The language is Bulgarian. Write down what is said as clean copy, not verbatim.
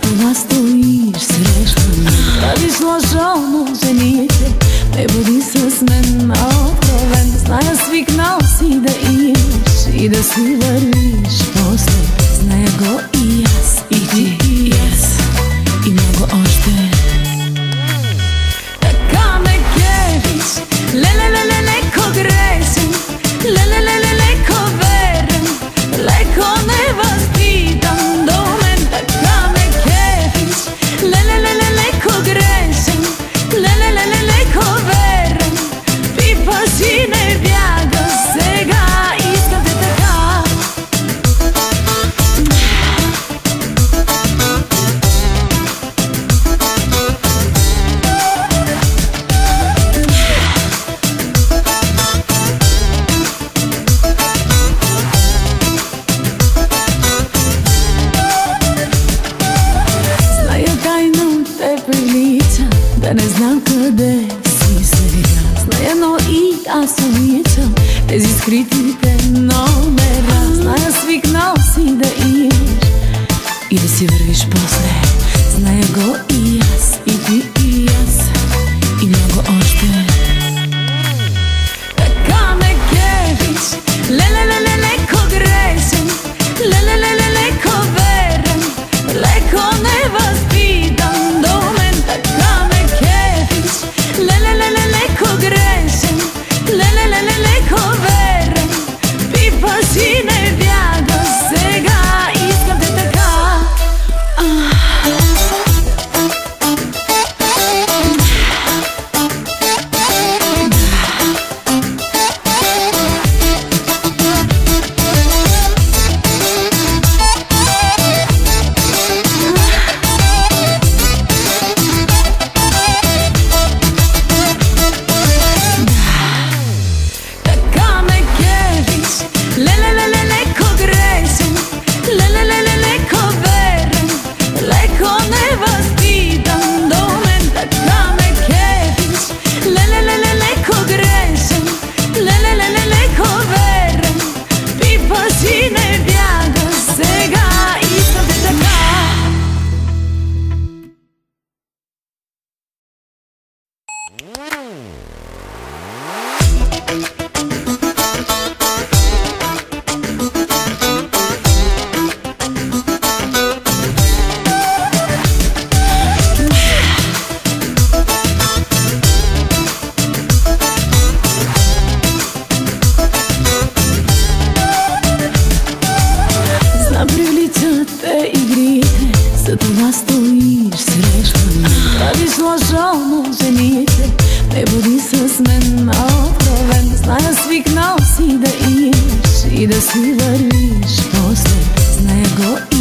Това стоиш срещу мен, правиш лъжа, но жените не бъди с мен откровен. Зная, свикнал си да имаш и да си вървиш после. Зная го и аз, и ти, и аз, и много още. Така ме кефиш, леле-леле, леко грешен, леле-леле, леко верен, леко невъзпитан до мен. Така ме кефиш, леле-леле, леко грешен, леле-леле, леко верен, пипаш и не бягаш сега, искам те така. Да не знам къде си сега, зная, но и аз обичам тези скритите номера. Зная, свикнал си да имаш и да си вървиш после. Зная го и аз, и ти, и аз, и много още. Така ме кефиш, леле-леле, леко грешен, леле-леле, леко верен, леко невъзпитан до мен. Така ме кефиш, леле-леле, леко грешен, леле-леле, леко верен, пипаш и не бягаш сега, искам те така. Това стоиш срещу мен, правиш лъжа, но жените не бъди с мен откровен. Зная, свикнал си да имаш и да си вървиш после. Зная го